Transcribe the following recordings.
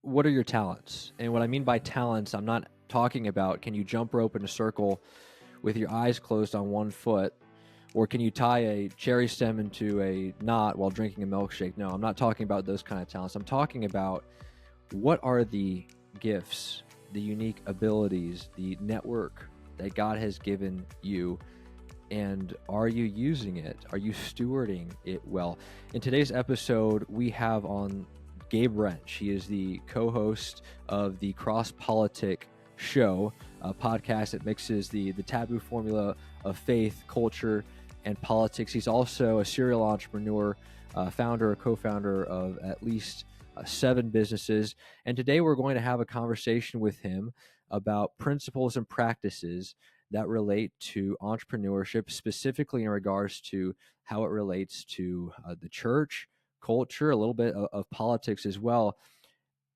what are your talents? And what I mean by talents, I'm not talking about can you jump rope in a circle with your eyes closed on one foot, or can you tie a cherry stem into a knot while drinking a milkshake? No, I'm not talking about those kind of talents. I'm talking about what are the gifts, the unique abilities, the network that God has given you, and are you using it? Are you stewarding it well? In today's episode, we have on Gabe Rench. He is the co-host of the CrossPolitic Show, a podcast that mixes the taboo formula of faith, culture, and politics. He's also a serial entrepreneur, founder or co-founder of at least 7 businesses. And today we're going to have a conversation with him about principles and practices that relate to entrepreneurship, specifically in regards to how it relates to the church, culture, a little bit of politics as well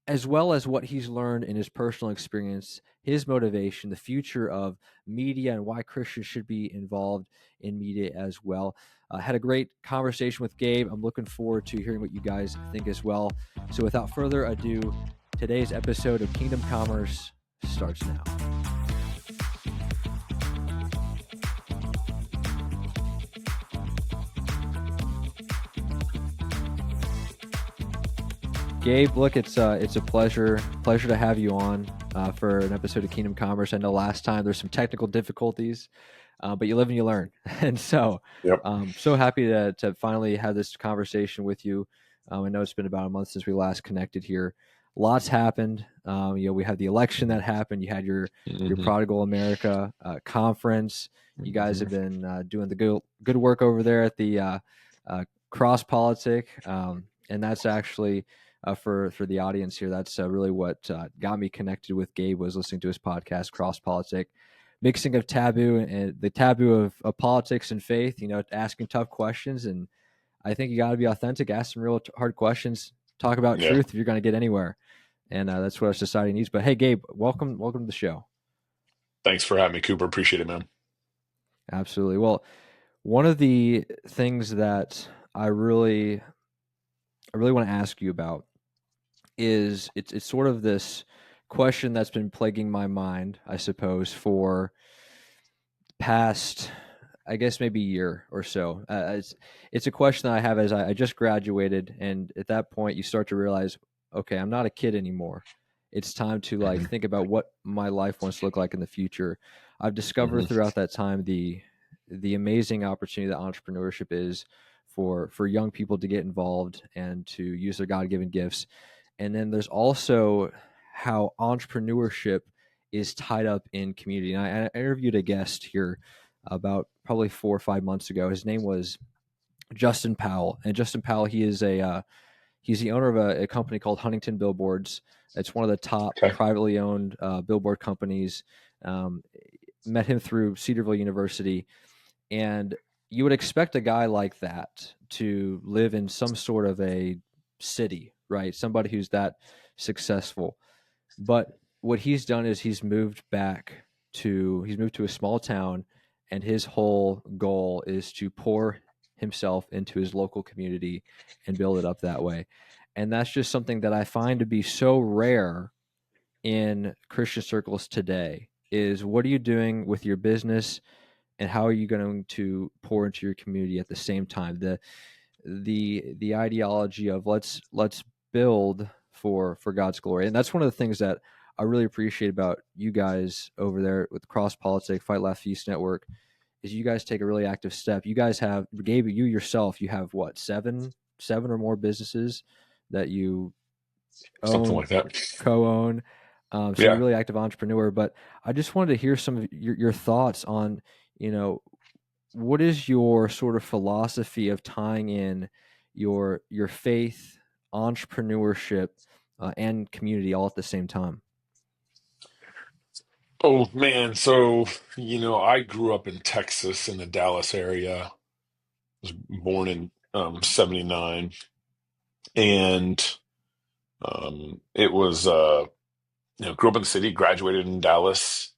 as what he's learned in his personal experience, his motivation, the future of media, and why Christians should be involved in media as well. Had a great conversation with Gabe. I'm looking forward to hearing what you guys think as well. So without further ado, today's episode of Kingdom Commerce starts now. Gabe, look, it's a pleasure to have you on for an episode of Kingdom Commerce. I know last time there's some technical difficulties, but you live and you learn, and so Yep. so happy to finally have this conversation with you. I know it's been about a month since we last connected here. Lots happened. We had the election that happened. You had your Prodigal America conference. You guys have been doing the good work over there at the CrossPolitic, and that's actually. For the audience here, that's really what got me connected with Gabe, was listening to his podcast, CrossPolitic, mixing of taboo and the taboo of politics and faith, asking tough questions. And I think you got to be authentic, ask some real hard questions, talk about truth if you're going to get anywhere. And that's what our society needs. But hey, Gabe, welcome to the show. Thanks for having me, Cooper. Appreciate it, man. Absolutely. Well, one of the things that I really want to ask you about is it's sort of this question that's been plaguing my mind, I suppose, for past, I guess, maybe year or so. It's a question that I have as I just graduated, and at that point you start to realize, okay, I'm not a kid anymore. It's time to think about what my life wants to look like in the future. I've discovered throughout that time the amazing opportunity that entrepreneurship is for young people to get involved and to use their God-given gifts. And then there's also how entrepreneurship is tied up in community. And I interviewed a guest here about probably 4 or 5 months ago. His name was Justin Powell. And Justin Powell, he's the owner of a company called Huntington Billboards. It's one of the top privately owned billboard companies. Met him through Cedarville University. And you would expect a guy like that to live in some sort of a city, right? Somebody who's that successful. But what he's done is he's moved to a small town, and his whole goal is to pour himself into his local community and build it up that way. And that's just something that I find to be so rare in Christian circles today, is what are you doing with your business and how are you going to pour into your community at the same time? The ideology of let's build for God's glory. And that's one of the things that I really appreciate about you guys over there with CrossPolitic, Fight Laugh Feast Network, is you guys take a really active step. You guys have, Gabe, you yourself, you have what, seven or more businesses that you own, something like that, co-own. So you're a really active entrepreneur. But I just wanted to hear some of your thoughts on, what is your sort of philosophy of tying in your faith, entrepreneurship, and community all at the same time? Oh, man. So, I grew up in Texas in the Dallas area. Was born in 79. And it was, grew up in the city, graduated in Dallas.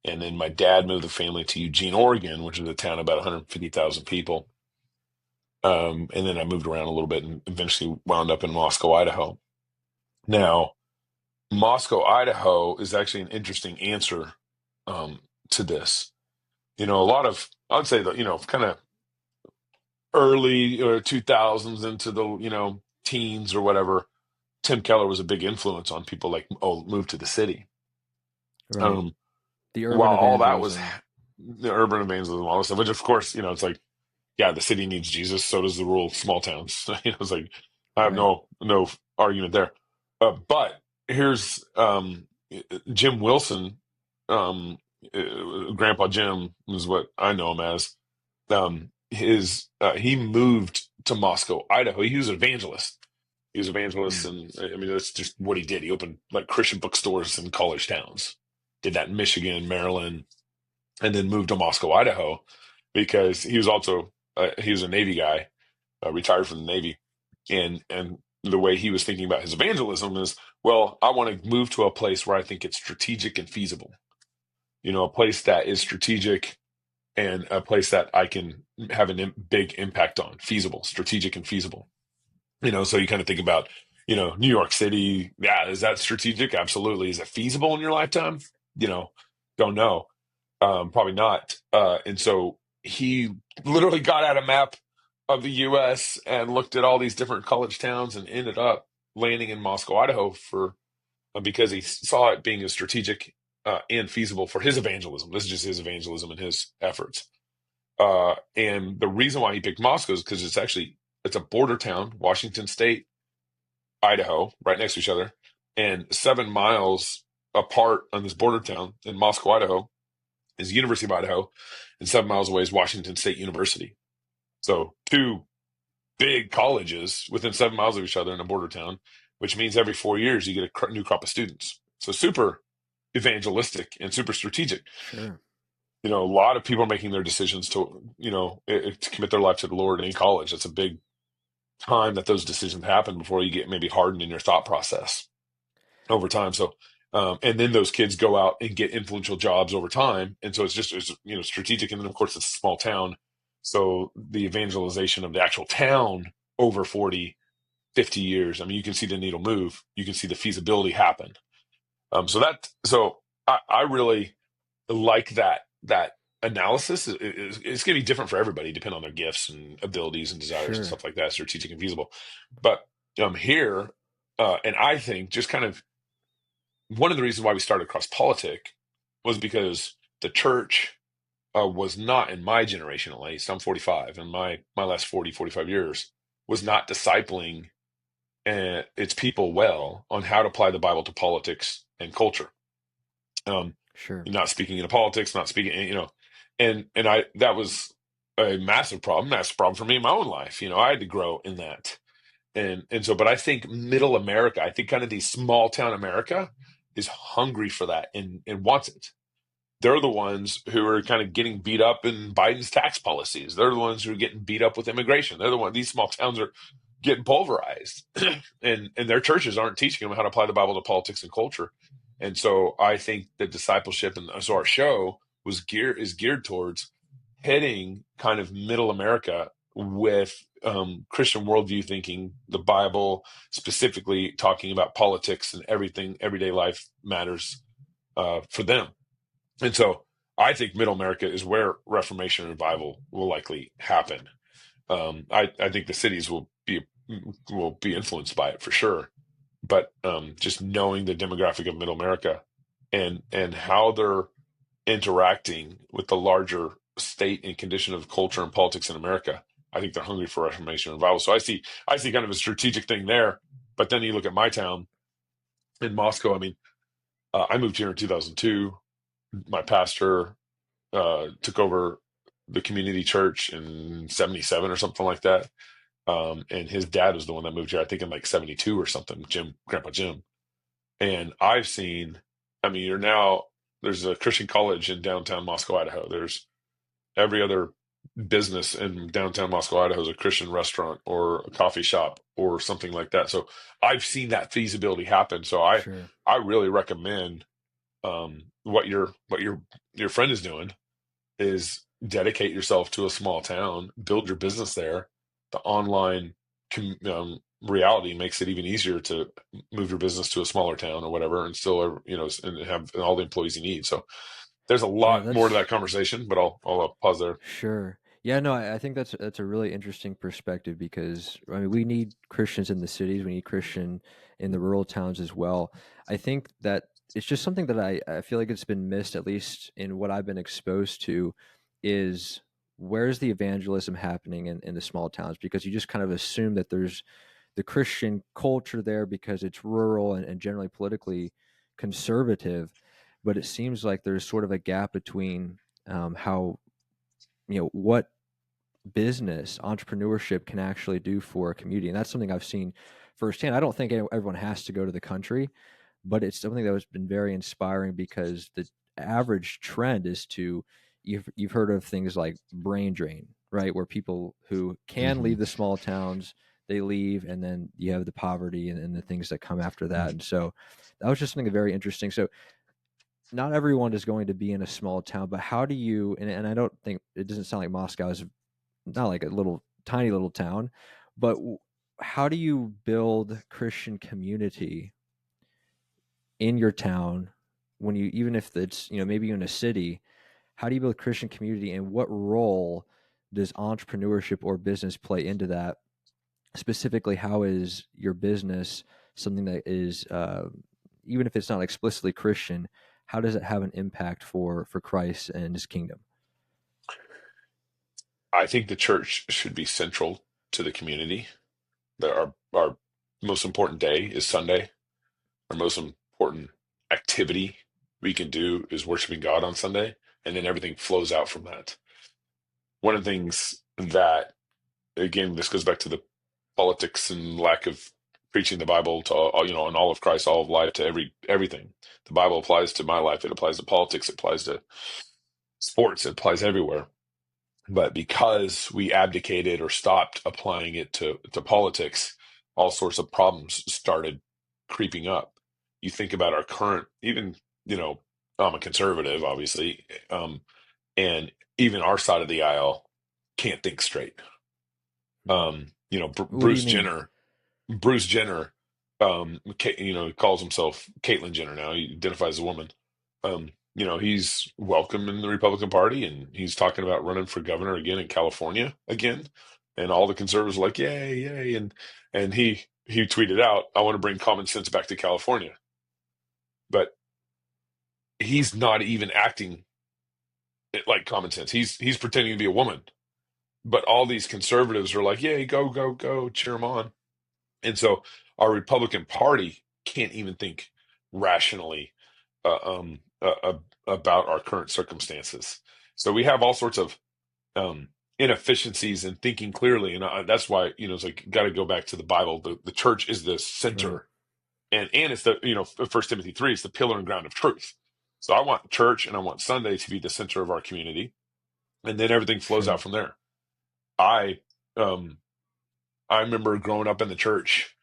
And then my dad moved the family to Eugene, Oregon, which is a town about 150,000 people. And then I moved around a little bit and eventually wound up in Moscow, Idaho. Now, Moscow, Idaho is actually an interesting answer to this. A lot of, I would say that, kind of early 2000s into the, teens or whatever, Tim Keller was a big influence on people like, oh, move to the city. Right. Um, The urban while all that was evangelism. the urban evangelism, all this stuff, which of course, it's like, yeah, the city needs Jesus. So does the rural small towns. It's like, I have Right. no argument there. But here's Jim Wilson, um, Grandpa Jim is what I know him as. He moved to Moscow, Idaho. He was an evangelist. He was an evangelist, Mm. and I mean that's just what he did. He opened like Christian bookstores in college towns. Did that in Michigan, Maryland, and then moved to Moscow, Idaho, because he was a Navy guy, retired from the Navy, and the way he was thinking about his evangelism is, well, I want to move to a place where I think it's strategic and feasible. A place that is strategic and a place that I can have a big impact on, feasible, strategic and feasible. So you kind of think about, New York City. Yeah, is that strategic? Absolutely. Is it feasible in your lifetime? You know, don't know. Probably not. And so he literally got out a map of the U.S. and looked at all these different college towns and ended up landing in Moscow, Idaho, for because he saw it being a strategic and feasible for his evangelism. This is just his evangelism and his efforts. And the reason why he picked Moscow is because it's a border town, Washington State, Idaho, right next to each other, and 7 miles apart on this border town in Moscow, Idaho, is University of Idaho, and 7 miles away is Washington State University. So two big colleges within 7 miles of each other in a border town, which means every 4 years you get a new crop of students. So super evangelistic and super strategic. Sure. A lot of people are making their decisions to, to commit their life to the Lord in college. That's a big time that those decisions happen before you get maybe hardened in your thought process over time. So, and then those kids go out and get influential jobs over time. And so it's strategic. And then of course it's a small town. So the evangelization of the actual town over 40, 50 years, I mean, you can see the needle move. You can see the feasibility happen. So I really like that analysis. It's going to be different for everybody, depending on their gifts and abilities and desires and Sure. stuff like that, strategic and feasible. But here, and I think just kind of one of the reasons why we started CrossPolitic was because the church was not, in my generation at least, I'm 45, and my last 40, 45 years was not discipling its people well on how to apply the Bible to politics and culture. Um, Sure. not speaking into politics, not speaking, and I that was a massive problem for me in my own life. I had to grow in that, and so, but I think middle America, I think kind of the small town America is hungry for that and wants it. They're the ones who are kind of getting beat up in Biden's tax policies. They're the ones who are getting beat up with immigration. They're the one. These small towns are getting pulverized, and their churches aren't teaching them how to apply the Bible to politics and culture. And so I think the discipleship and so our show is geared towards hitting kind of middle America with Christian worldview thinking, the Bible, specifically talking about politics and everything, everyday life matters for them. And so I think middle America is where Reformation and revival will likely happen. I think the cities will be influenced by it for sure, but just knowing the demographic of middle America and how they're interacting with the larger state and condition of culture and politics in America, I think they're hungry for Reformation and revival. So I see kind of a strategic thing there. But then you look at my town in Moscow. I mean, I moved here in 2002. My pastor took over the community church in 77 or something like that. And his dad was the one that moved here, I think in like 72 or something, Grandpa Jim. And I've seen, I mean, there's a Christian college in downtown Moscow, Idaho. There's every other business in downtown Moscow, Idaho is a Christian restaurant or a coffee shop or something like that. So I've seen that feasibility happen. So I, Sure. I really recommend what your friend is doing is dedicate yourself to a small town, build your business there. The online reality makes it even easier to move your business to a smaller town or whatever, and still, and have all the employees you need. So there's a Yeah, lot more to that that's conversation, but I'll pause there. sure. Yeah, no, I think that's a really interesting perspective because I mean we need Christians in the cities, we need Christian in the rural towns as well. I think that it's just something that I feel like it's been missed, at least in what I've been exposed to, is where's the evangelism happening in the small towns? Because you just kind of assume that there's the Christian culture there because it's rural and generally politically conservative, but it seems like there's sort of a gap between how what business entrepreneurship can actually do for a community, and that's something I've seen firsthand. I don't think everyone has to go to the country, but it's something that has been very inspiring because the average trend is to you've heard of things like brain drain, right, where people who can Hmm. leave the small towns, they leave, and then you have the poverty and the things that come after that. And so that was just something very interesting. So not everyone is going to be in a small town, but how do you, and I don't think it doesn't sound like Moscow is not like a little tiny little town, but how do you build Christian community in your town when you, even if it's, maybe in a city, how do you build Christian community and what role does entrepreneurship or business play into that? Specifically, how is your business something that is, even if it's not explicitly Christian, how does it have an impact for Christ and his kingdom? I think the church should be central to the community. Our most important day is Sunday. Our most important activity we can do is worshiping God on Sunday, and then everything flows out from that. One of the things that, again, this goes back to the politics and lack of preaching the Bible to all, and all of Christ, all of life, to everything. The Bible applies to my life. It applies to politics. It applies to sports. It applies everywhere. But because we abdicated or stopped applying it to politics, all sorts of problems started creeping up. You think about our current, even, I'm a conservative, obviously, and even our side of the aisle can't think straight. Hmm. What do you Bruce mean? Jenner, Bruce Jenner, he calls himself Caitlyn Jenner now. He identifies as a woman. He's welcome in the Republican Party, and he's talking about running for governor again in California again. And all the conservatives are like, yay, yay. And he tweeted out, I want to bring common sense back to California. But he's not even acting like common sense. He's pretending to be a woman. But all these conservatives are like, yay, go, go, go, cheer him on. And so our Republican Party can't even think rationally about our current circumstances. So we have all sorts of um, inefficiencies in thinking clearly, and that's why it's like got to go back to the Bible. The church is the Right. center, and it's the First Timothy 3. It's the pillar and ground of truth. So I want church and I want Sunday to be the center of our community, and then everything flows out Sure. from there. I um, I remember growing up in the church,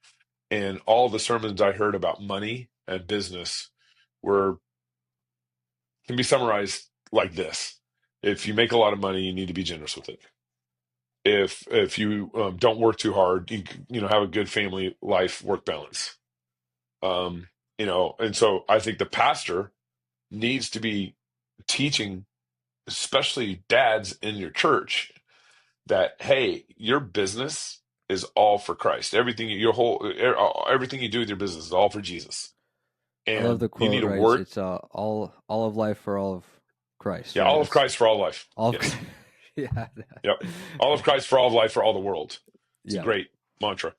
and all the sermons I heard about money and business were can be summarized like this: if you make a lot of money, you need to be generous with it. If you don't work too hard, have a good family life work balance. And so I think the pastor needs to be teaching, especially dads in your church, that hey, your business is all for Christ. Everything you do with your business is all for Jesus, I love and the you need quote, to right? work. It's all of life for all of Christ, Yeah, right? all of That's Christ for all life. all of Yes. yeah. Yep. All of Christ for all of life for all the world. It's a Yeah. great mantra.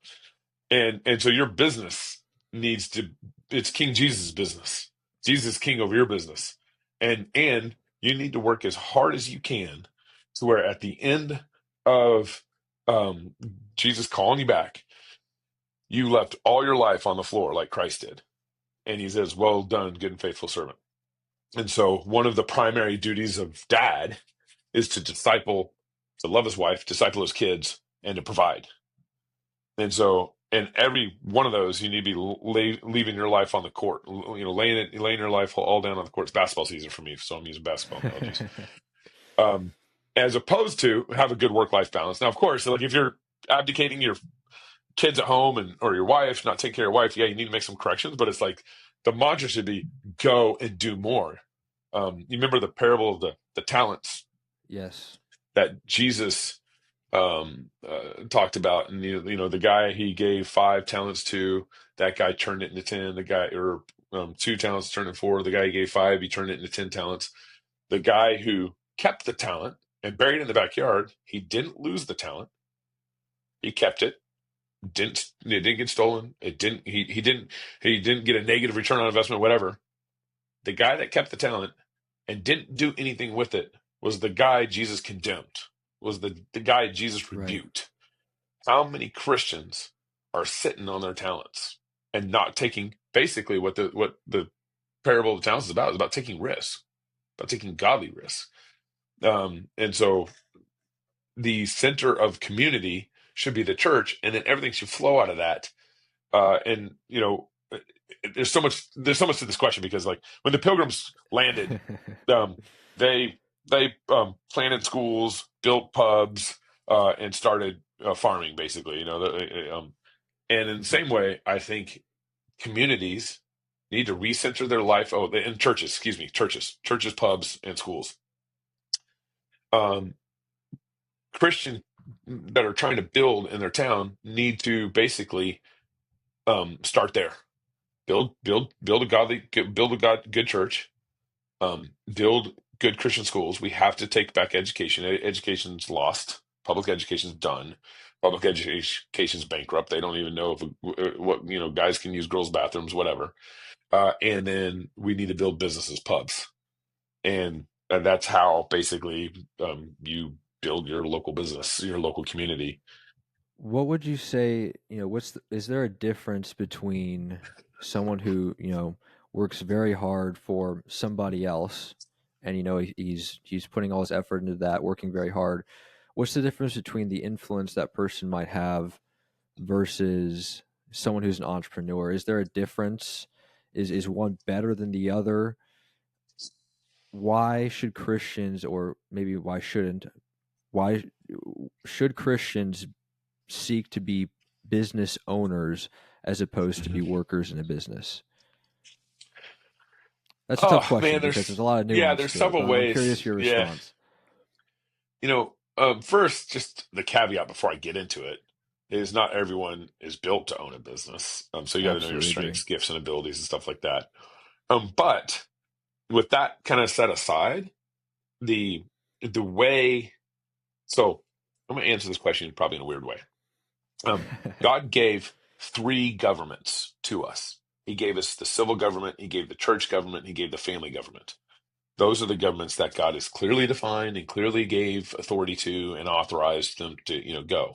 And so your business needs to it's King Jesus' business. Jesus is king over your business. And you need to work as hard as you can to where at the end of um Jesus calling you back, you left all your life on the floor like Christ did. And he says, well done, good and faithful servant. And so one of the primary duties of dad is to love his wife, disciple his kids, and to provide. And so, in every one of those, you need to be leaving your life on the court. Laying your life all down on the court. It's basketball season for me, so I'm using basketball analogies. Um, as opposed to have a good work life balance. Now, of course, like if you're abdicating your kids at home or your wife not taking care of your wife, yeah, you need to make some corrections, but it's like the mantra should be go and do more. You remember the parable of the talents Yes. that Jesus talked about, and the guy he gave 5 talents to, that guy turned it into 10. The guy, or 2 talents turned into 4. The guy he gave 5, he turned it into 10 talents. The guy who kept the talent and buried it in the backyard, he didn't lose the talent. He kept it. It didn't get stolen. It didn't. He didn't get a negative return on investment. Whatever. The guy that kept the talent and didn't do anything with it was the guy Jesus condemned. Was the guy Jesus Right. rebuked. How many Christians are sitting on their talents and not taking basically what the parable of the talents is about? Is about taking risks, about taking godly risks. And so the center of community should be the church, and then everything should flow out of that. And there's so much to this question, because like when the Pilgrims landed, um, they planted schools, built pubs, and started farming, basically. And in the same way, I think communities need to recenter their life. Oh, and churches, excuse me, churches, pubs, and schools. Um, Christian that are trying to build in their town need to basically start there. Build a good church. Build good Christian schools. We have to take back education. Education's lost. Public education's done. Public education's bankrupt. They don't even know what guys can use girls' bathrooms, whatever. And then we need to build businesses, pubs, and that's how basically you build your local business, your local community. What would you say, is there a difference between someone who, works very hard for somebody else and he's putting all his effort into that, working very hard. What's the difference between the influence that person might have versus someone who's an entrepreneur? Is there a difference? Is one better than the other? Why should Christians, or maybe why should Christians seek to be business owners as opposed to be Mhm. workers in a business? That's a tough Oh man, question because there's a lot of nuance there's to it, several but I'm curious ways. your Yeah, response. first, just the caveat before I get into it is not everyone is built to own a business. So you got to know your Absolutely agree. strengths, gifts, and abilities and stuff like that. But with that kind of set aside, the the way. So I'm going to answer this question probably in a weird way. God gave 3 governments to us. He gave us the civil government, he gave the church government, he gave the family government. Those are the governments that God has clearly defined and clearly gave authority to and authorized them to, go.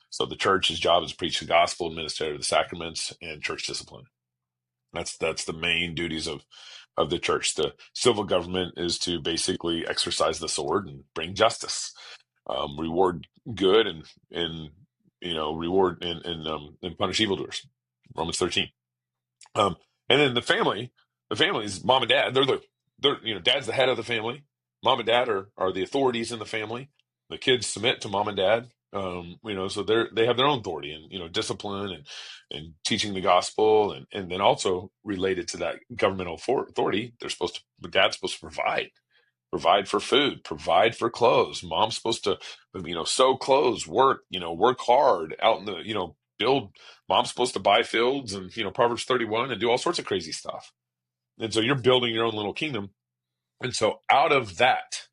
So the church's job is to preach the gospel, administer the sacraments, and church discipline. That's the main duties of the church. The civil government is to basically exercise the sword and bring justice, reward good, and reward and punish evildoers. Romans 13. Um, and then the family is mom and dad. They're dad's the head of the family. Mom and dad are the authorities in the family. The kids submit to mom and dad. So they have their own authority, and discipline, and teaching the gospel, and then also related to that governmental authority, dad's supposed to provide for food, provide for clothes. Mom's supposed to, sew clothes, work hard out in the, build. Mom's supposed to buy fields and, Proverbs 31, and do all sorts of crazy stuff. And so you're building your own little kingdom. And so out of that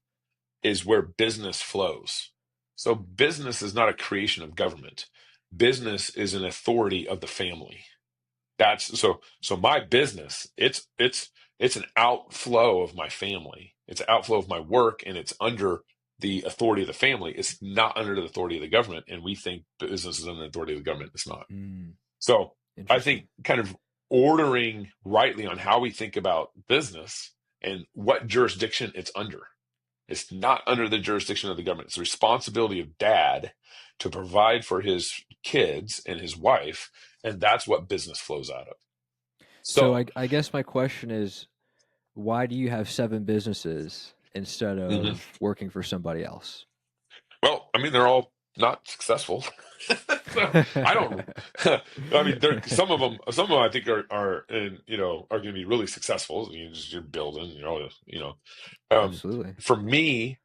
is where business flows. So business is not a creation of government. Business is an authority of the family. So my business, it's an outflow of my family. It's an outflow of my work, and it's under the authority of the family. It's not under the authority of the government. And we think business is under the authority of the government. It's not. Mm, So I interesting. think kind of ordering rightly on how we think about business and what jurisdiction it's under. It's not under the jurisdiction of the government. It's the responsibility of dad to provide for his kids and his wife, and that's what business flows out of. So So, I guess my question is, why do you have 7 businesses instead mhm. of working for somebody else? Well, I mean, they're all not successful. So I don't. I mean, some of them I think are and are going to be really successful. You're building, Um, Absolutely. for me,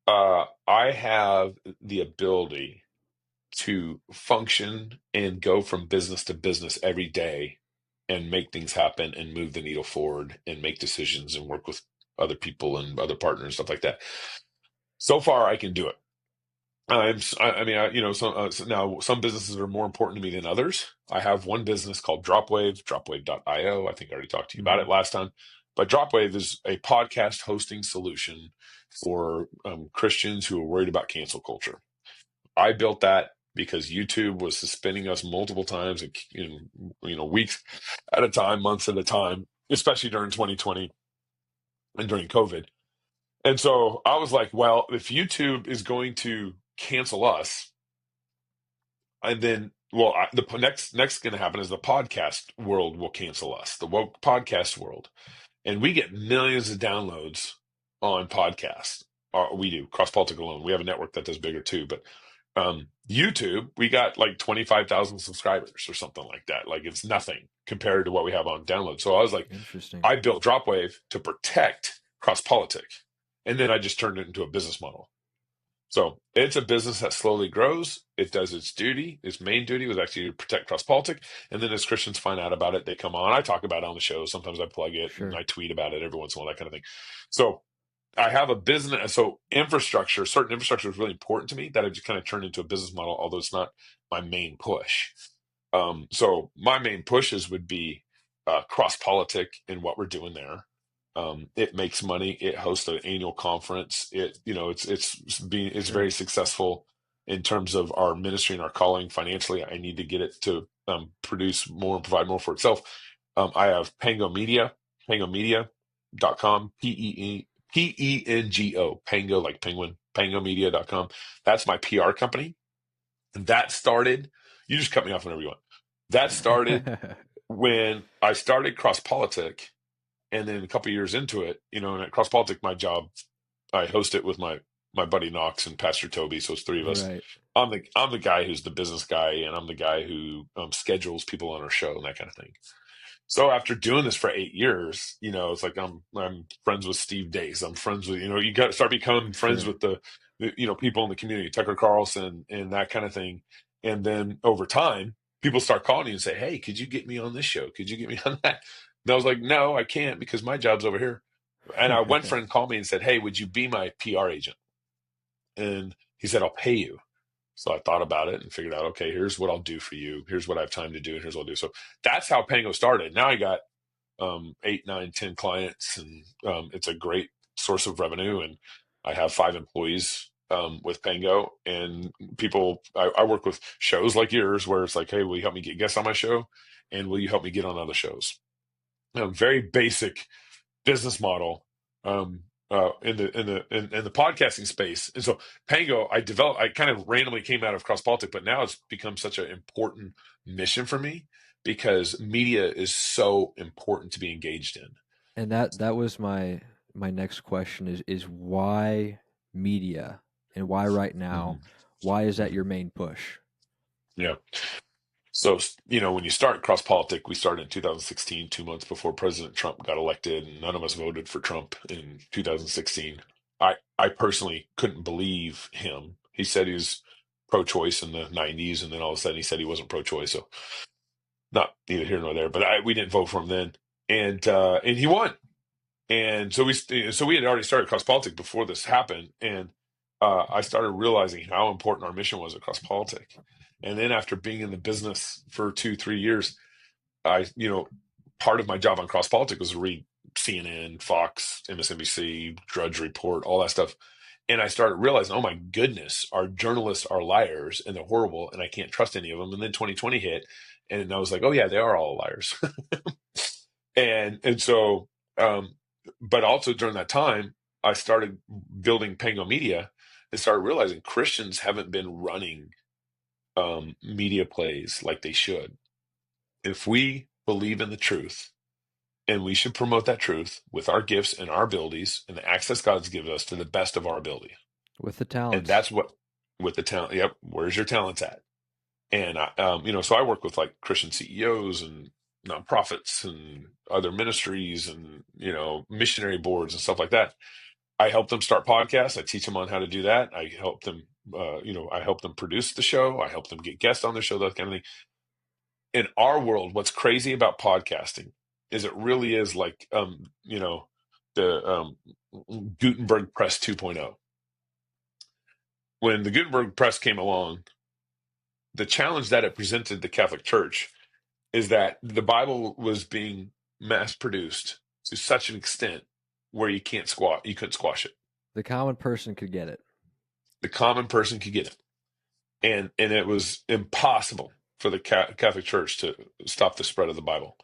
I have the ability to function and go from business to business every day and make things happen and move the needle forward and make decisions and work with other people and other partners, stuff like that. So far, I can do it. I mean, so now some businesses are more important to me than others. I have one business called Dropwave, dropwave.io. I think I already talked to you about Hmm. it last time. But Dropwave is a podcast hosting solution for Christians who are worried about cancel culture. I built that because YouTube was suspending us multiple times, weeks at a time, months at a time, especially during 2020 and during COVID. And so I was like, well, if YouTube is going to cancel us, and then, well, the next going to happen is the podcast world will cancel us, the woke podcast world, and we get millions of downloads on podcasts. We do CrossPolitic alone. We have a network that does bigger too, but YouTube, we got like 25,000 subscribers or something like that. Like it's nothing compared to what we have on download. So I was like, Interesting. I built Dropwave to protect CrossPolitic, and then I just turned it into a business model. So it's a business that slowly grows. It does its duty. Its main duty was actually to protect CrossPolitic. And then as Christians find out about it, they come on. I talk about it on the show. Sometimes I plug it and Sure. I tweet about it every once in a while, that kind of thing. So I have a business. So certain infrastructure is really important to me that I've just kind of turned into a business model, although it's not my main push. So my main pushes would be CrossPolitic and what we're doing there. It makes money. It hosts an annual conference. It's Sure. very successful in terms of our ministry and our calling financially. I need to get it to produce more and provide more for itself. I have Pango Media, pangomedia.com, Pengo, Pango like penguin, pangomedia.com. That's my PR company. And that started, you just cut me off whenever you want. That started when I started CrossPolitic, and then a couple of years into it, and at CrossPolitic, my job, I host it with my buddy Knox and Pastor Toby, so it's three of us. Right. I'm the guy who's the business guy, and I'm the guy who schedules people on our show and that kind of thing. So after doing this for 8 years, it's like I'm friends with Steve Dace. I'm friends with you got to start becoming friends Sure. with the people in the community, Tucker Carlson and that kind of thing. And then over time, people start calling you and say, "Hey, could you get me on this show? Could you get me on that?" And I was like, "No, I can't because my job's over here." And one friend called me and said, "Hey, would you be my PR agent?" And he said, "I'll pay you." So I thought about it and figured out, okay, here's what I'll do for you. Here's what I have time to do, and here's what I'll do. So that's how Pango started. Now I got 8, 9, 10 clients, and it's a great source of revenue. And I have 5 employees with Pango, and people. I work with shows like yours, where it's like, hey, will you help me get guests on my show, and will you help me get on other shows? Very basic business model in the podcasting space. And so Pango, I kind of randomly came out of CrossPolitic, but now it's become such an important mission for me because media is so important to be engaged in. And that was my next question is why media and why right now? Mhm. Why is that Mhm. your main push? Yeah. So, when you start CrossPolitic, we started in 2016, 2 months before President Trump got elected, and none of us voted for Trump in 2016. I personally couldn't believe him. He said he was pro-choice in the 90s, and then all of a sudden he said he wasn't pro-choice. So, not neither here nor there, but we didn't vote for him then, and he won. And so we had already started CrossPolitic before this happened, and I started realizing how important our mission was at CrossPolitic. And then after being in the business for 2, 3 years, I, part of my job on CrossPolitic was to read CNN, Fox, MSNBC, Drudge Report, all that stuff. And I started realizing, oh my goodness, our journalists are liars and they're horrible, and I can't trust any of them. And then 2020 hit, and I was like, oh yeah, they are all liars. And so, but also during that time, I started building Pango Media and started realizing Christians haven't been running media plays like they should. If we believe in the truth, and we should promote that truth with our gifts and our abilities and the access God's given us to the best of our ability. With the And talents. that's what, with the talent. Yep, where's your talents at? And so I work with like Christian CEOs and nonprofits and other ministries and missionary boards and stuff like that. I help them start podcasts. I teach them on how to do that. I help them, I help them produce the show. I help them get guests on the show, that kind of thing. In our world, what's crazy about podcasting is it really is like, the Gutenberg Press 2.0. When the Gutenberg Press came along, the challenge that it presented the Catholic Church is that the Bible was being mass produced to such an extent where you couldn't squash it. The common person could get it. The common person could get it. And it was impossible for the Catholic Church to stop the spread of the Bible.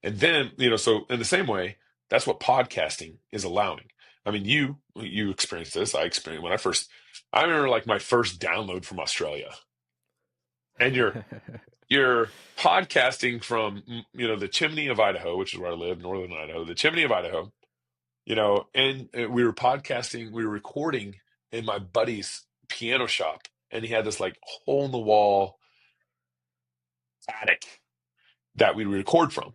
And then, so in the same way, that's what podcasting is allowing. I mean, you experienced this. I experienced I remember like my first download from Australia. And you're podcasting from, the chimney of Idaho, which is where I live, northern Idaho, the chimney of Idaho, and we were podcasting, we were recording in my buddy's piano shop. And he had this like hole in the wall attic that we record from.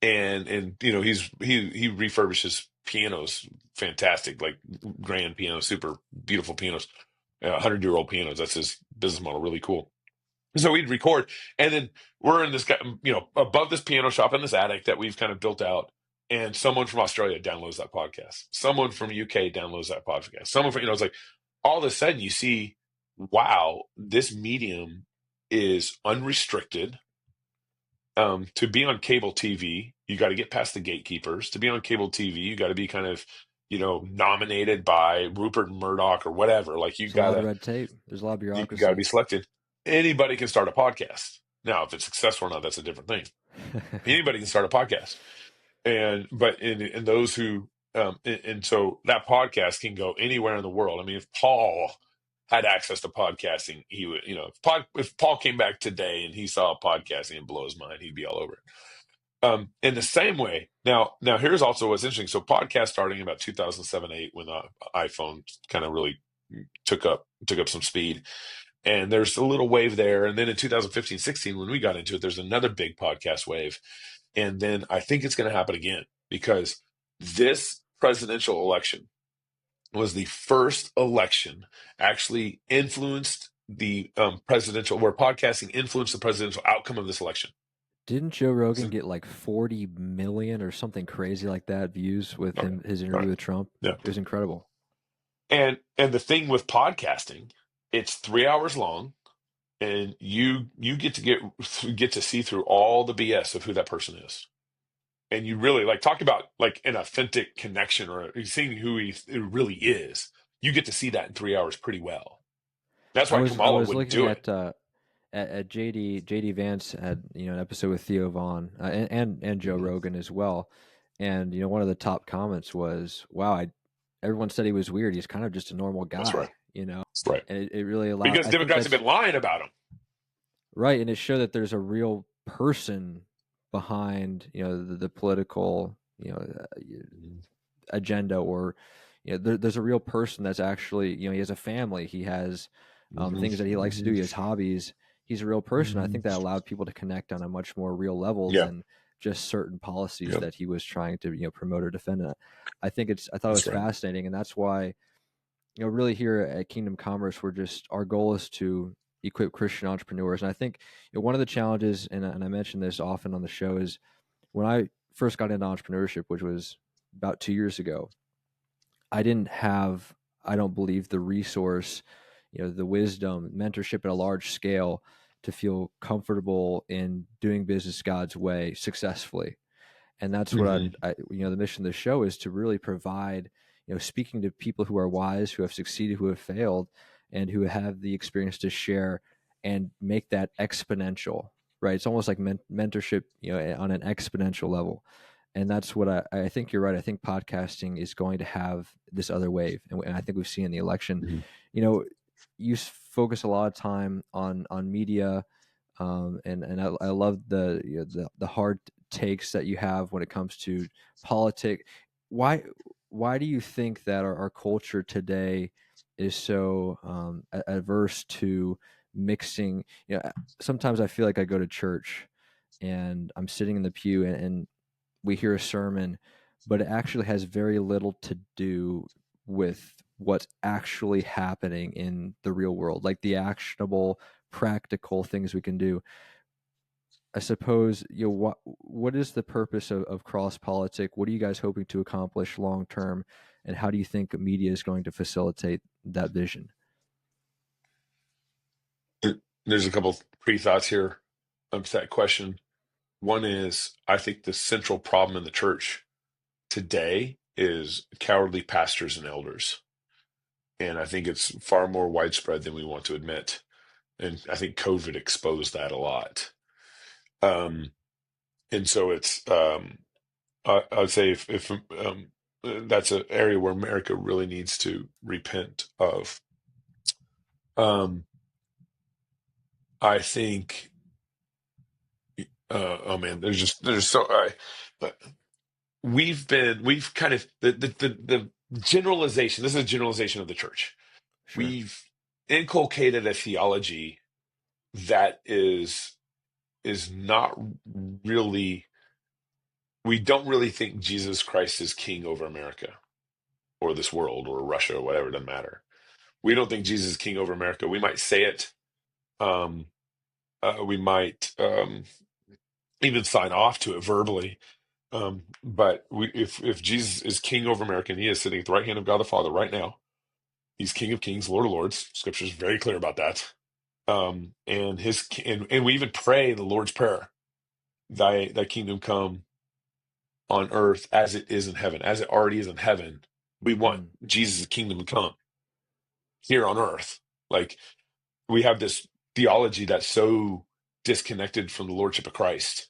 And he refurbishes pianos, fantastic, like grand pianos, super beautiful pianos, 100-year-old pianos. That's his business model, really cool. So we'd record, and then we're in this guy, above this piano shop in this attic that we've kind of built out, and someone from Australia downloads that podcast. Someone from UK downloads that podcast. Someone from, it's like all of a sudden you see, wow, this medium is unrestricted. To be on cable TV, you got to get past the gatekeepers. To be on cable TV, you got to be kind of, nominated by Rupert Murdoch or whatever. Like There's a lot of red tape. There's a lot of bureaucracy. You got to be selected. Anybody can start a podcast. Now, if it's successful or not, that's a different thing. Anybody can start a podcast. But in those who, and so that podcast can go anywhere in the world. I mean, if Paul had access to podcasting, he would, if Paul came back today and he saw podcasting and blow his mind, he'd be all over it. In the same way, now here's also what's interesting. So podcast starting in about 2007-8 when the iPhone kind of really took up some speed. And there's a little wave there. And then in 2015-16, when we got into it, there's another big podcast wave. And then I think it's going to happen again because this presidential election was the first election actually influenced the where podcasting influenced the presidential outcome of this election. Didn't Joe Rogan get like 40 million or something crazy like that views with his interview with Trump? Yeah. It was incredible. And the thing with podcasting, it's 3 hours long, and you get to see through all the BS of who that person is. And you really talk about like an authentic connection or seeing who he really is. You get to see that in 3 hours pretty well. That's why Kamala wouldn't do it. At JD Vance had an episode with Theo Vaughn and Joe Rogan as well, and one of the top comments was, "Wow, everyone said he was weird. He's kind of just a normal guy." That's right. Right. And it really allowed, because Democrats have been lying about him. Right, and it showed that there's a real person behind the political agenda, or there's a real person that's actually he has a family, he has things that he likes to do, he has hobbies. He's a real person. I think that allowed people to connect on a much more real level than just certain policies that he was trying to promote or defend. I thought it was fascinating, and that's why really here at Kingdom Commerce, our goal is to equip Christian entrepreneurs. And I think one of the challenges, and I mention this often on the show, is when I first got into entrepreneurship, which was about 2 years ago, I didn't have, I don't believe, the resource, the wisdom, mentorship at a large scale to feel comfortable in doing business God's way successfully. And that's what the mission of the show is, to really provide, speaking to people who are wise, who have succeeded, who have failed, and who have the experience to share and make that exponential, right? It's almost like mentorship, on an exponential level. And that's what I think you're right. I think podcasting is going to have this other wave. And I think we've seen in the election, you focus a lot of time on media. And I love the hard takes that you have when it comes to politics. Why do you think that our culture today is so averse to mixing. Sometimes I feel like I go to church and I'm sitting in the pew, and we hear a sermon, but it actually has very little to do with what's actually happening in the real world, like the actionable, practical things we can do. I suppose, what is the purpose of CrossPolitic? What are you guys hoping to accomplish long term, and how do you think media is going to facilitate that vision? There's a couple pre-thoughts here to that question. One is, I think the central problem in the church today is cowardly pastors and elders. And I think it's far more widespread than we want to admit. And I think COVID exposed that a lot. Um, and so I would say if that's an area where America really needs to repent of. Um, I think, oh man, there's so, but we've kind of, the generalization, this is a generalization of the church. Sure, We've inculcated a theology that is not really, we don't really think Jesus Christ is king over America or this world or Russia or whatever, it doesn't matter. We don't think Jesus is king over America. We might say it. Um, we might even sign off to it verbally. But if Jesus is king over America, and he is sitting at the right hand of God the Father right now, he's King of Kings, Lord of Lords. Scripture is very clear about that. And we even pray the Lord's Prayer: Thy kingdom come on earth as it is in heaven, as it already is in heaven. We want mm, Jesus' kingdom to come here on earth. Like, we have this theology that's so disconnected from the lordship of Christ.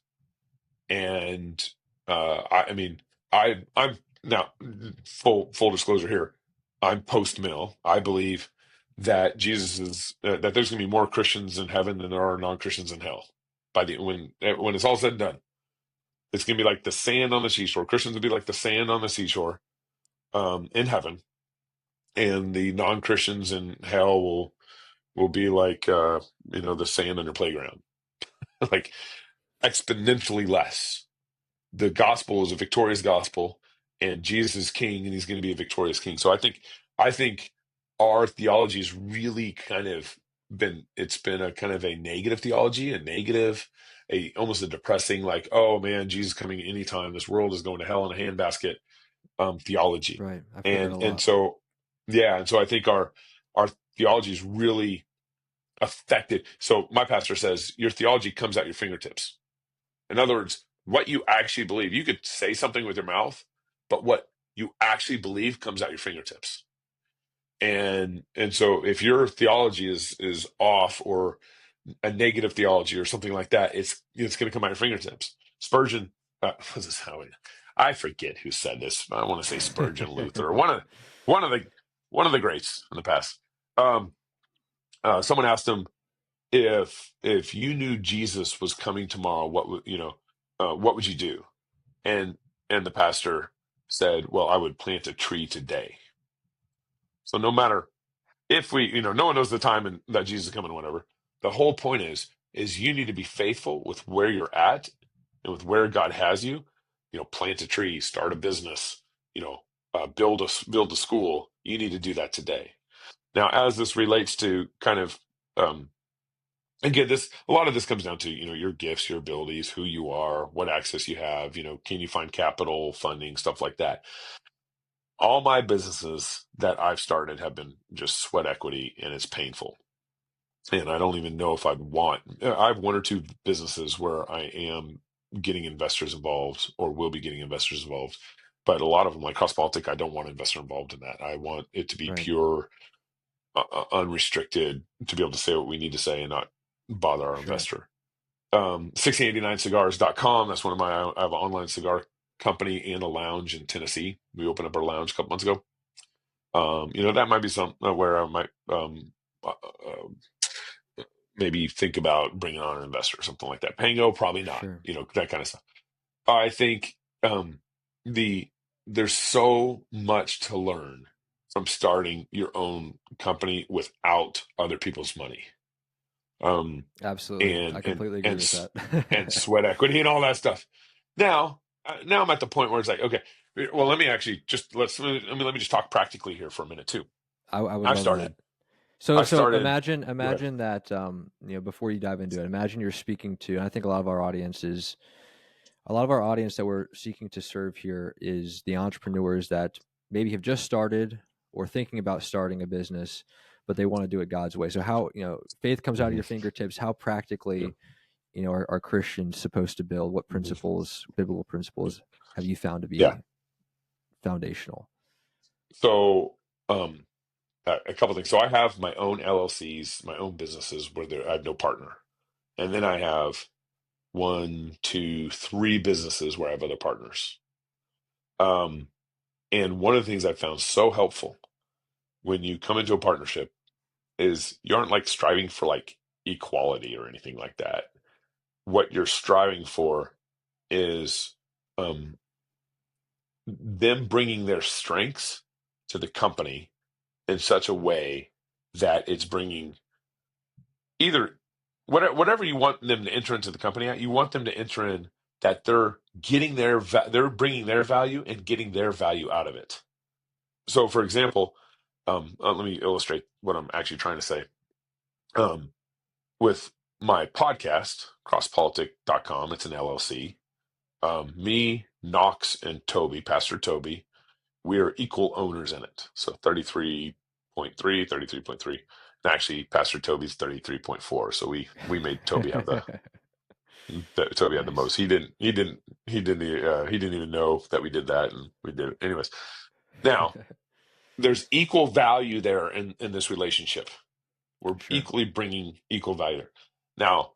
And I mean, I'm now, full disclosure here, I'm post mill. I believe that Jesus is that there's going to be more Christians in heaven than there are non-Christians in hell. By the when it's all said and done, it's going to be like the sand on the seashore. Christians will be like the sand on the seashore, in heaven, and the non-Christians in hell will be like the sand on your playground, like exponentially less. The gospel is a victorious gospel, and Jesus is king, and he's going to be a victorious king. So I think our theology has really kind of been a kind of a negative theology, a negative, a almost a depressing, like, oh man, Jesus coming anytime, this world is going to hell in a handbasket, theology. right. I've heard that a And lot. so, yeah, and so I think our theology is really affected. So my pastor says your theology comes out your fingertips. In other words, what you actually believe. You could say something with your mouth, but what you actually believe comes out your fingertips. And so if your theology is off, or a negative theology or something like that, it's going to come out your fingertips. Spurgeon, what's this? I forget who said this. I want to say Spurgeon, Luther, or one of the one of the greats in the past. Um, Someone asked him, if you knew Jesus was coming tomorrow, what would you do? And the pastor said, well, I would plant a tree today. So no matter, if we, no one knows the time and that Jesus is coming, or whatever. The whole point is you need to be faithful with where you're at and with where God has you. Plant a tree, start a business, build a school. You need to do that today. Now, as this relates to kind of, again, a lot of this comes down to, your gifts, your abilities, who you are, what access you have, can you find capital, funding, stuff like that. All my businesses that I've started have been just sweat equity, and it's painful. And I don't even know if I'd want. I have one or two businesses where I am getting investors involved, or will be getting investors involved. But a lot of them, like CrossPolitic, I don't want an investor involved in that. I want it to be Right. pure, unrestricted, to be able to say what we need to say and not bother our Sure. investor. 1689cigars.com. That's one of I have an online cigar company and a lounge in Tennessee. We opened up our lounge a couple months ago. That might be something where I might, maybe think about bringing on an investor or something like that. Pango, probably not, Sure. that kind of stuff. I think, the there's so much to learn from starting your own company without other people's money. Absolutely. and I and completely agree and with s- and that. sweat equity and all that stuff. Now I'm at the point where it's like, okay, well, let me actually just let me just talk practically here for a minute too. I would I've love that. started. So I've so started. Go ahead. imagine that before you dive into it, imagine you're speaking to, and I think a lot of our audience that we're seeking to serve here is the entrepreneurs that maybe have just started or thinking about starting a business, but they want to do it God's way. So how, faith comes out of Hmm. your fingertips, how Yeah. practically, are Christians supposed to build? What Hmm. biblical principles have you found to Yeah. be foundational? So, um, a couple things. So I have my own LLCs, my own businesses where I have no partner, and then I have one, two, three businesses where I have other partners. Um, and one of the things I found so helpful when you come into a partnership is you aren't like striving for like equality or anything like that. What you're striving for is um, them bringing their strengths to the company in such a way that it's bringing either whatever you want them to enter into the company at, you want them to enter in that they're getting they're bringing their value and getting their value out of it. So, for example, let me illustrate what I'm actually trying to say. Um, with my podcast, CrossPolitic.com, it's an LLC. Me, Knox, and Toby, Pastor Toby, we are equal owners in it. So 33.3. And actually, Pastor Toby's 33.4. So we made Toby have Toby had the Nice. most. He didn't even know that we did that, and we did it anyways. Now there's equal value there in this relationship. We're Sure. equally bringing equal value. Now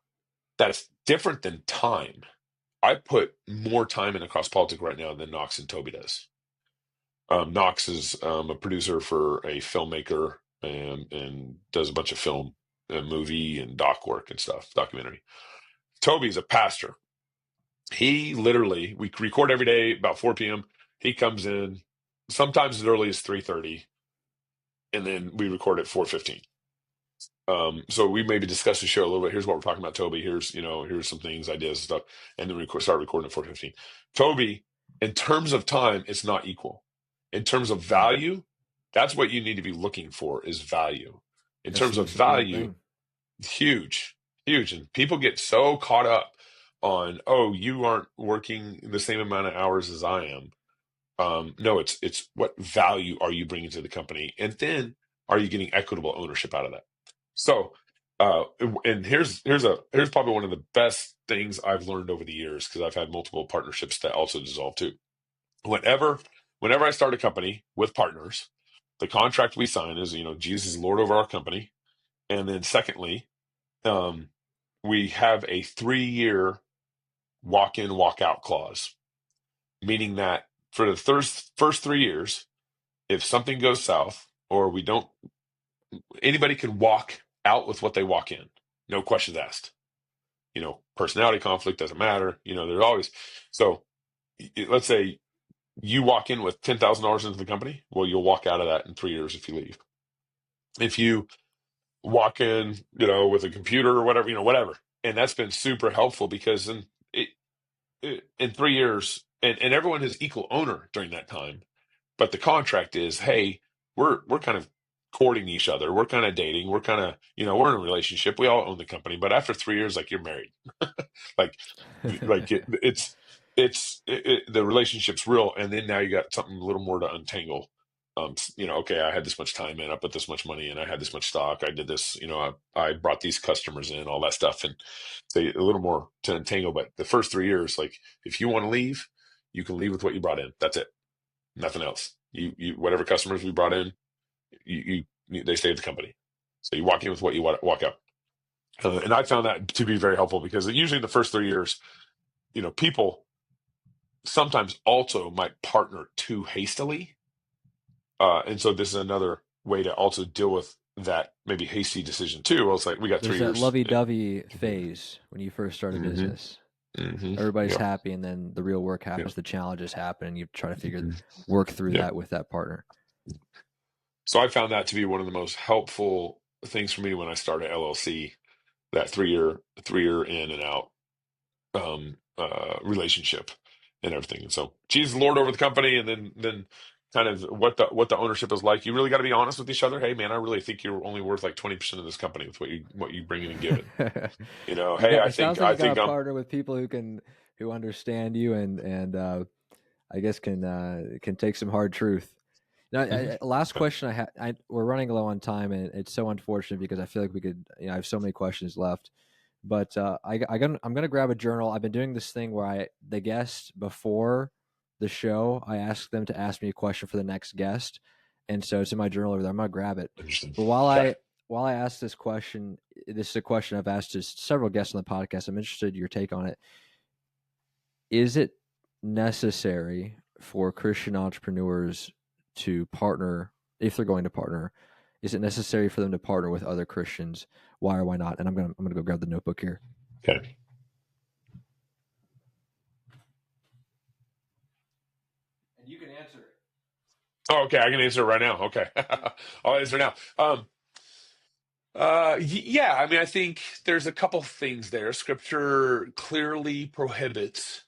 that's different than time. I put more time in Across Politic right now than Knox and Toby does. Knox is a producer for a filmmaker and does a bunch of film and movie and doc work and stuff, documentary. Toby's a pastor. He literally, we record every day about 4 p.m. He comes in sometimes as early as 3:30, and then we record at 4:15. So we maybe discuss the show a little bit. Here's what we're talking about, Toby. Here's some things, ideas, and stuff, and then we start recording at 4:15. Toby, in terms of time, it's not equal. In terms of Mm. value, that's what you need to be looking for is value. In That's the terms of most important value, thing. huge, huge, and people get so caught up on, oh, you aren't working the same amount of hours as I am. No, it's what value are you bringing to the company, and then are you getting equitable ownership out of that? So, and here's probably one of the best things I've learned over the years because I've had multiple partnerships that also dissolve too. Whenever, whenever I start a company with partners, the contract we sign is, Jesus is Lord over our company, and then secondly, um, we have a 3-year walk in, walk out clause, meaning that for the first 3 years, if something goes south or we don't, anybody can walk out with what they walk in, no questions asked. Personality conflict doesn't matter. There's always, so let's say you walk in with $10,000 into the company. Well, you'll walk out of that in 3 years if you leave. If you walk in, with a computer or whatever, whatever. And that's been super helpful because in 3 years, and everyone is equal owner during that time. But the contract is, hey, we're kind of courting each other. We're kind of dating. We're kind of, we're in a relationship. We all own the company. But after 3 years, like you're married. like the relationship's real, and then now you got something a little more to untangle. Okay, I had this much time in, I put this much money in, I had this much stock, I did this, I brought these customers in, all that stuff, and so a little more to untangle. But the first 3 years, like if you want to leave, you can leave with what you brought in. That's it, nothing else. You whatever customers we brought in, they stay at the company. So you walk in with what you want, walk out. And I found that to be very helpful because usually in the first 3 years, people sometimes also might partner too hastily. And so this is another way to also deal with that maybe hasty decision too. Well, it's like we got There's 3 that years. lovey-dovey phase when you first start a Mm-hmm. business. Mm-hmm. Everybody's Yeah. happy, and then the real work Yeah. happens. The challenges happen, and you try to Mhm. work through Yeah. that with that partner. So I found that to be one of the most helpful things for me when I started LLC, that 3 year in and out relationship and everything. And so Jesus Lord over the company, and then kind of what the ownership is like. You really got to be honest with each other. Hey man, I really think you're only worth like 20% of this company with what you bring in and give it. You Hey, got. I It think sounds like I you got think to I'm partner with people who understand you and I guess can take some hard truth. Now, Mhm. last Yeah, question I had. We're running low on time, and it's so unfortunate because I feel like we could. I have so many questions left, but I'm gonna grab a journal. I've been doing this thing where the guest before the show, I ask them to ask me a question for the next guest, and so it's in my journal over there. I'm gonna grab it. interesting. But Okay. while I ask this question, this is a question I've asked to several guests on the podcast. I'm interested in your take on it. Is it necessary for Christian entrepreneurs to partner, if they're going to partner? Is it necessary for them to partner with other Christians? Why or why not? And I'm gonna go grab the notebook here. Okay. And you can answer it. Oh, okay. I can answer it right now. Okay. I'll answer now. Yeah. I mean, I think there's a couple things there. Scripture clearly prohibits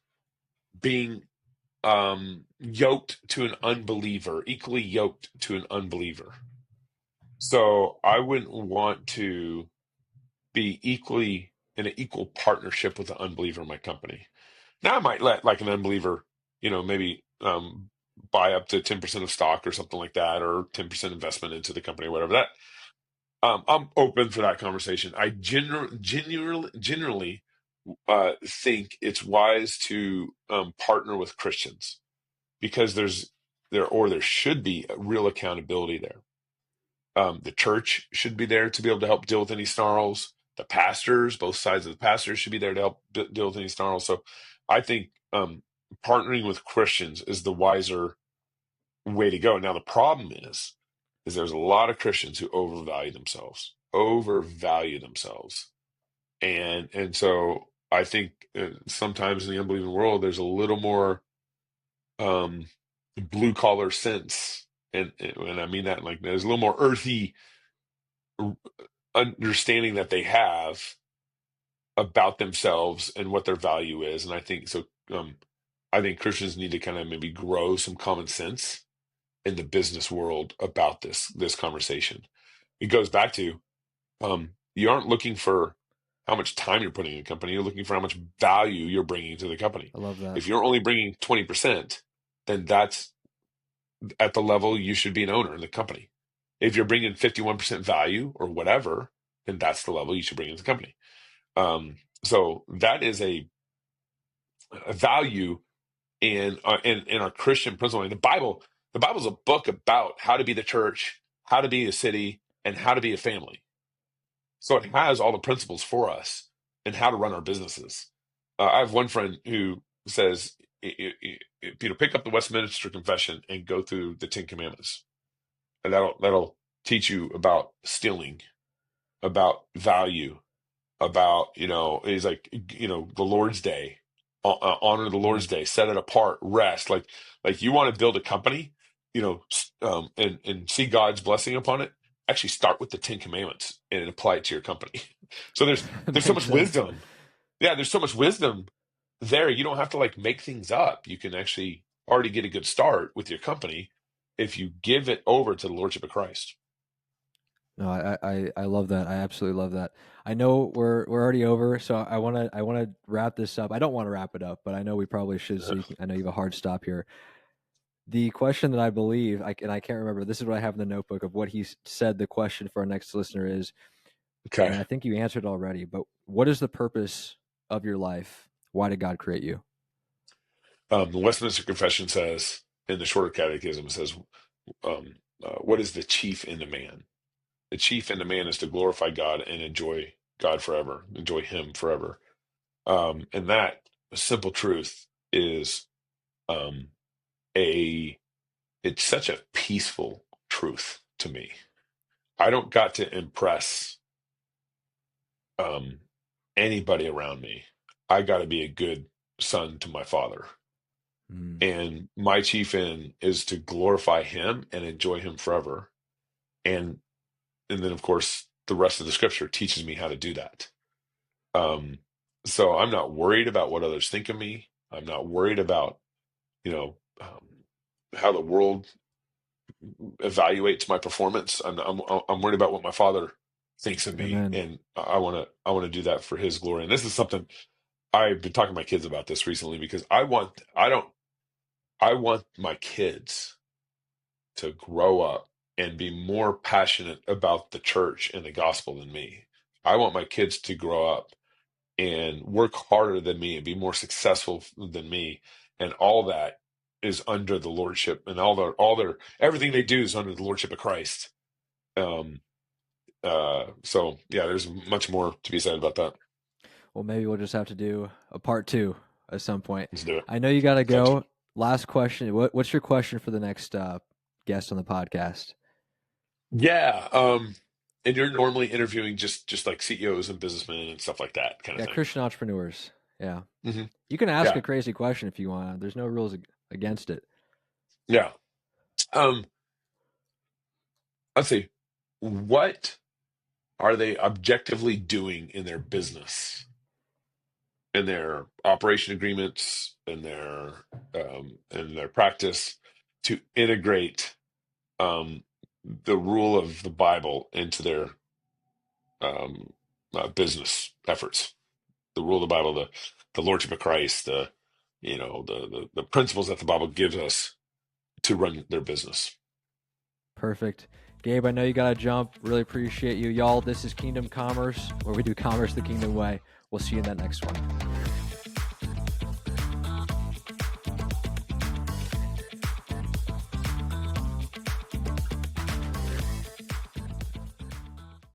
being yoked to an unbeliever, equally yoked to an unbeliever. So I wouldn't want to be equally in an equal partnership with an unbeliever in my company. Now I might let like an unbeliever, maybe buy up to 10% of stock or something like that, or 10% investment into the company or whatever. That I'm open for that conversation. I generally think it's wise to partner with Christians because there should be a real accountability there. The church should be there to be able to help deal with any snarls. The pastors, both sides of the pastors, should be there to help deal with any snarls. So I think partnering with Christians is the wiser way to go. Now the problem is there's a lot of Christians who overvalue themselves, and so I think sometimes in the unbelieving world there's a little more um, blue collar sense, and I mean that like there's a little more earthy understanding that they have about themselves and what their value is. And I think so. I think Christians need to kind of maybe grow some common sense in the business world about this conversation. It goes back to you aren't looking for how much time you're putting in a company. You're looking for how much value you're bringing to the company. I love that. If you're only bringing 20%, then that's at the level you should be an owner in the company. If you're bringing 51% value or whatever, then that's the level you should bring in the company. So that is a value in our Christian principle. And the Bible's a book about how to be the church, how to be a city, and how to be a family. So it has all the principles for us and how to run our businesses. I have one friend who says, Peter, pick up the Westminster Confession and go through the Ten Commandments, and that'll teach you about stealing, about value, about he's like the Lord's Day, honor the Yeah. Lord's Day, set it apart, rest. Like you want to build a company, and see God's blessing upon it. Actually, start with the Ten Commandments and apply it to your company. So there's so Makes much sense. wisdom. Yeah, there's so much wisdom there. You don't have to like make things up. You can actually already get a good start with your company if you give it over to the Lordship of Christ. No, I love that. I absolutely love that. I know we're already over, so I wanna wrap this up. I don't want to wrap it up, but I know we probably should. I know you have a hard stop here. The question that I believe, and I can't remember. This is what I have in the notebook of what he said. The question for our next listener is, Okay. and I think you answered already. But what is the purpose of your life? Why did God create you? The Westminster Confession says, in the Shorter Catechism, it says, what is the chief end of man? The chief end of man is to glorify God and enjoy God forever, enjoy Him forever. And that simple truth is um, a it's such a peaceful truth to me. I don't got to impress um, anybody around me. I got to be a good son to my father. Mm, And my chief end is to glorify him and enjoy him forever. and then of course the rest of the scripture teaches me how to do that. Um, so I'm not worried about what others think of me. I'm not worried about, you know, how the world evaluates my performance. I'm worried about what my Father thinks of me, Amen. and I want to do that for His glory. And this is something I've been talking to my kids about this recently, because I want my kids to grow up and be more passionate about the church and the gospel than me. I want my kids to grow up and work harder than me and be more successful than me. And all that is under the lordship, and all their everything they do is under the lordship of Christ. Um, so yeah, there's much more to be said about that. Well, maybe we'll just have to do a part two at some point. Let's do it. I know you got to Sounds go. Last question. What's your question for the next guest on the podcast? Yeah. And you're normally interviewing just like CEOs and businessmen and stuff like that kind of Yeah, thing. Christian entrepreneurs. Yeah. Hmm. You can ask Yeah. a crazy question if you want. There's no rules against it. Yeah. Um, let's see. What are they objectively doing in their business, in their operation agreements, in their practice, to integrate um, the rule of the Bible into their um, business efforts? The rule of the Bible, the Lordship of Christ, the principles that the Bible gives us to run their business. Perfect. Gabe, I know you got to jump. Really appreciate you. Y'all, this is Kingdom Commerce, where we do commerce the kingdom way. We'll see you in that next one.